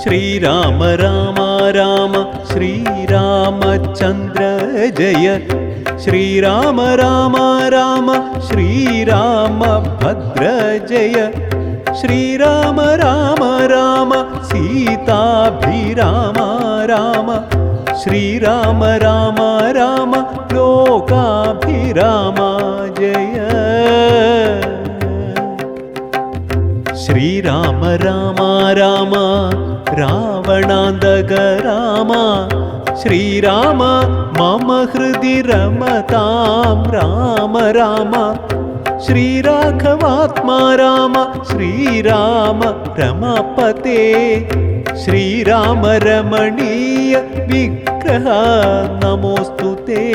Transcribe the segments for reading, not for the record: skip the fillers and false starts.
ശ്രീരാമ രാമ രാമ ശ്രീരാമചന്ദ്ര ജയ ശ്രീരാമ രാമ രാമ ശ്രീരാമഭദ്ര ജയ ശ്രീരാമ രാമ രാമ സീതാഭിരാമ രാമ ശ്രീരാമ രാമ രാമ ലോകാഭിരാമ ജയ ശ്രീരാമ രാമ രാമ രാവണാന്തക രാമ ശ്രീരാമ മമ ഹൃദി രമതാം രാമ രാമ ശ്രീരാഘവാത്മാ രാമ ശ്രീരാമ രമപതേ ശ്രീരാമ രമണീയ വിഗ്രഹ നമോസ്തുതേ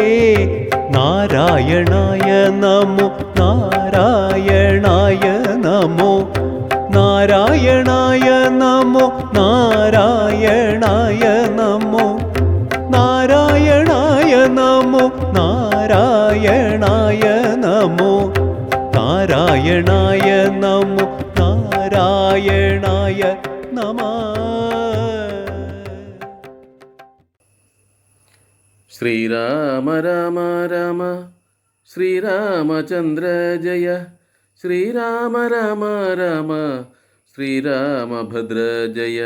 നാരായണായ നമോ നാരായണായ നമോ നാരായണായ നമോ നാരായണായ നമോ നാരായണായ നമോ നാരായണായ നമോ നാരായണായ നമോ നാരായണായ നമഃ. ശ്രീരാമ രാമ രാമ ശ്രീരാമചന്ദ്ര ജയ ശ്രീരാമ രാമ രാമ ശ്രീരാമഭദ്ര ജയ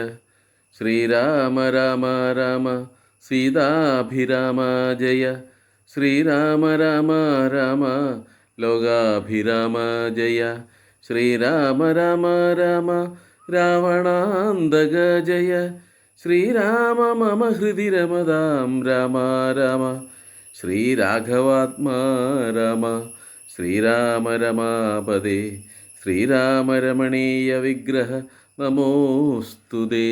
ശ്രീരാമ രാമ രാമ സീതാഭിരാമ ജയ ശ്രീരാമ രാമ രാമ ലോകാഭിരാമ ജയ ശ്രീരാമ രാമ രാമ രാവണാന്തക ജയ ശ്രീരാമ മമ ഹൃദി രമതാം രാമ രാമ ശ്രീരാഘവാത്മാ രാമ ശ്രീരാമ രമാപദേ ശ്രീരാമ രമണീയ വിഗ്രഹ നമോസ്തുതേ.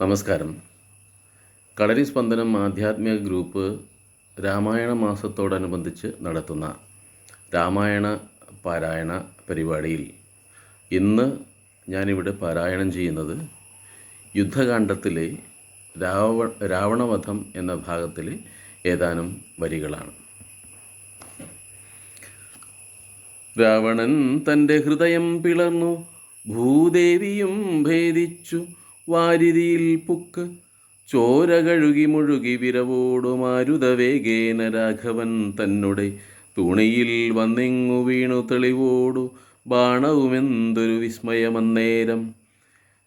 നമസ്കാരം. കളരി സ്പന്ദനം ആധ്യാത്മിക ഗ്രൂപ്പ് രാമായണ മാസത്തോടനുബന്ധിച്ച് നടത്തുന്ന രാമായണ പാരായണ പരിപാടിയിൽ ഇന്ന് ഞാനിവിടെ പാരായണം ചെയ്യുന്നത് യുദ്ധകാണ്ഡത്തിലെ രാവണവധം എന്ന ഭാഗത്തിലെ ഏതാനും വരികളാണ്. രാവണൻ തൻ്റെ ഹൃദയം പിളർന്നു, ഭൂദേവിയും ഭേദിച്ചു, വാരിതിയിൽ പുക്ക് ചോര കഴുകി മുഴുകി വിരവോടു മാരുതവേഗേന രാഘവൻ തന്നുടെ തുണിയിൽ വന്നിങ്ങു വീണു തെളിവോടു ബാണവുമെന്തൊരു വിസ്മയമന്നേരം.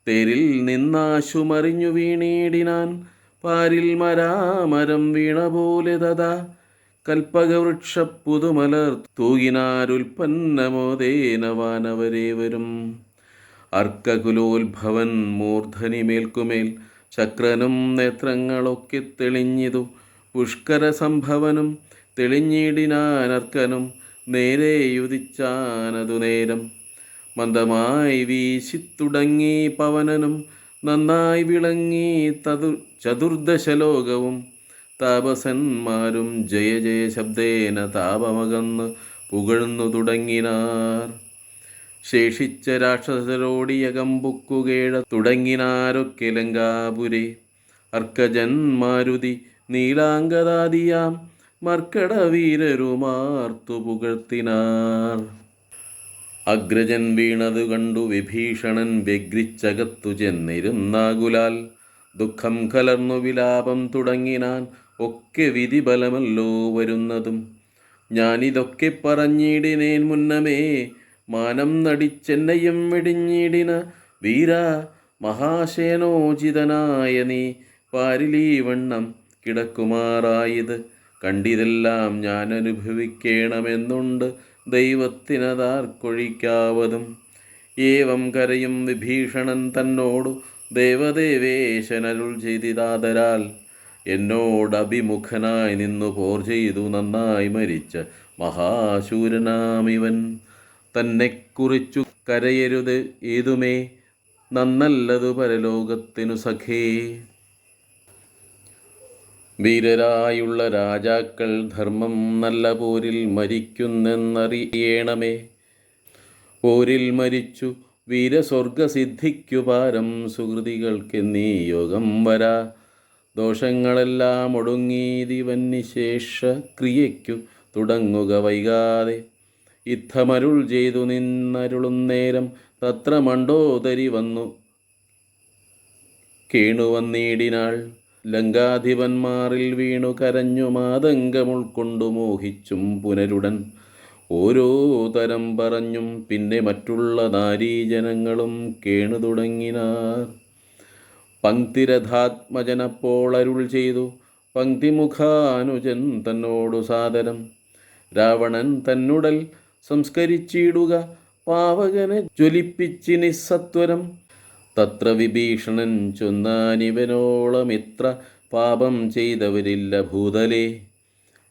തേരിൽ നിന്നാശുമറിഞ്ഞു വീണീടിനാൻ, പാരിൽ മരാമരം വീണ പോലെ തഥാ കൽപ്പകവൃക്ഷ പുതുമലർ തൂകിനാരുൽപ്പന്നമോദേന വാനവരേവരും. അർക്കകുലോത്ഭവൻ മൂർധനിമേൽക്കുമേൽ ചക്രനും നേത്രങ്ങളൊക്കെ തെളിഞ്ഞിതു, പുഷ്കര സംഭവനും തെളിഞ്ഞിടിനാനർക്കനും നേരെയുദിച്ചാനതു നേരം. മന്ദമായി വീശിത്തുടങ്ങി പവനനും നന്നായി വിളങ്ങി ചതുർദശലോകവും. താപസന്മാരും ജയ ജയ ശബ്ദേന താപമകന്ന് പുകഴ്ന്നു തുടങ്ങിനാർ. ശേഷിച്ച രാക്ഷസരോടിയകമ്പുക്കുകേഴ തുടങ്ങിനാരൊക്കെ ലങ്കാപുരേ. അർക്കജൻ മാരുതി നീലാംഗദാദിയാം മർക്കട വീരരുമാർത്തു പുകഴ്ത്തിനാർ. അഗ്രജൻ വീണതു കണ്ടു വിഭീഷണൻ വ്യഗ്രിച്ചകത്തു ചെന്നിരുന്നാകുലാൽ. ദുഃഖം കലർന്നു വിലാപം തുടങ്ങിനാൻ, ഒക്കെ വിധിബലമല്ലോ വരുന്നതും. ഞാനിതൊക്കെ പറഞ്ഞിടിനേൻ മുന്നമേ, മാനം നടിച്ചെന്നയും വെടിഞ്ഞിടിന വീര മഹാശയനോചിതനായ നീ പാരിലീ വണ്ണം കിടക്കുമാറായത് കണ്ടിതെല്ലാം ഞാൻ അനുഭവിക്കണമെന്നുണ്ട് ദൈവത്തിനതാർക്കൊഴിക്കാവതും. ഏവം കരയും വിഭീഷണൻ തന്നോടു ദേവദേവേശനരുൾ ചെയ്തിതാതരാൽ. എന്നോടഭിമുഖനായി നിന്നു പോർ ചെയ്തു നന്നായി മരിച്ച മഹാശൂരനാമിവൻ. തന്നെക്കുറിച്ചു കരയരുത് ഏതുമേ, നന്നല്ലതു പരലോകത്തിനു സഖേ. വീരരായുള്ള രാജാക്കൾ ധർമ്മം നല്ല പോരിൽ മരിക്കുന്നെന്നറിയണമേ. പോരിൽ മരിച്ചു വീരസ്വർഗസിദ്ധിക്കു പാരം സുഹൃതികൾക്കെന്നീ യോഗം വരാ. ദോഷങ്ങളെല്ലാം ഒടുങ്ങീതിവന്നിശേഷ ക്രിയയ്ക്കു തുടങ്ങുക വൈകാതെ. യുദ്ധമരുൾ ചെയ്തു നിന്നരുളുന്നേരം തത്ര മണ്ഡോദരി വന്നു കേണുവന്നീടിനാൾ. ലങ്കാധിപന്മാരിൽ വീണു കരഞ്ഞു മാതങ്കമുൾക്കൊണ്ടു മോഹിച്ചും പുനരുടൻ ഓരോ തരം പറഞ്ഞും പിന്നെ മറ്റുള്ള നാരീജനങ്ങളും കേണു തുടങ്ങിനാർ. പങ്ക്തിരഥാത്മജനപ്പോൾ അരുൾ ചെയ്തു പങ്ക്തിമുഖാനുജൻ തന്നോടു സാദരം. രാവണൻ തന്നുടൽ സംസ്കരിച്ചിടുക പാവകനെ ജ്വലിപ്പിച്ചിനി സത്വരം. തത്ര വിഭീഷണൻ ചൊന്നാനിവനോളമിത്ര പാപം ചെയ്തവരില്ല ഭൂതലേ.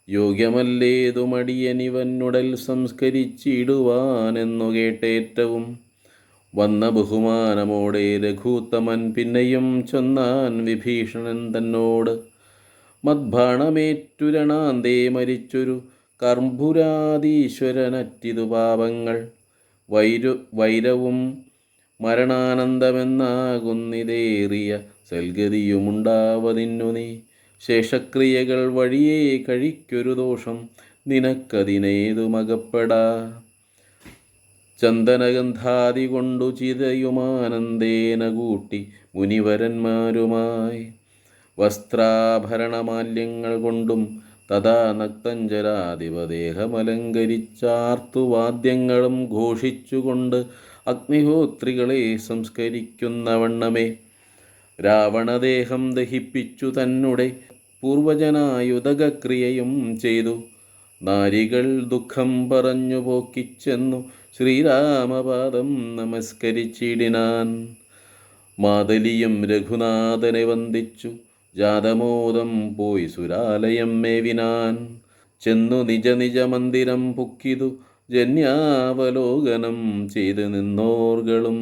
യോഗ്യമല്ലേതുമടിയനിവനുടൽ സംസ്കരിച്ചിടുവാനെന്നു കേട്ടേറ്റവും. വന്ന ബഹുമാനമോടെ രഘൂത്തമൻ പിന്നെയും ചൊന്നാൻ വിഭീഷണൻ തന്നോട്. മദ്ബാണമേറ്റുരണാന്തേ മരിച്ചൊരു കർമ്പുരാതീശ്വരനറ്റിതു പാപങ്ങൾ. വൈരവും മരണാനന്ദമെന്നാകുന്നിതേറിയ സൽഗതിയുമുണ്ടാവതിന്നു നീ. ശേഷക്രിയകൾ വഴിയേ കഴിക്കൊരു ദോഷം നിനക്കതിനേതുമകപ്പെടാ. ചന്ദനഗന്ധാദി കൊണ്ടു ചിതയുമാനന്ദേന കൂട്ടി മുനിവരന്മാരുമായി. വസ്ത്രാഭരണമാല്യങ്ങൾ കൊണ്ടും തഥാ നക്തഞ്ചരാധിപദേഹമലങ്കരിച്ചാർത്തുവാദ്യങ്ങളും ഘോഷിച്ചുകൊണ്ട് അഗ്നിഹോത്രികളെ സംസ്കരിക്കുന്ന വണ്ണമേ രാവണദേഹം ദഹിപ്പിച്ചു തന്നെ പൂർവജനായുതകക്രിയയും ചെയ്തു. നാരികൾ ദുഃഖം പറഞ്ഞു പോക്കിച്ചെന്നു ശ്രീരാമപാദം നമസ്കരിച്ചിടിനാൻ. മാതലിയും രഘുനാഥനെ വന്ദിച്ചു ജാതമോദം പോയി സുരാലയം മേവിനാൻ. ചെന്നു നിജ നിജ മന്ദിരം പുക്കിതു ജന്യാവലോകനം ചെയ്ത് നിന്നോർകളും.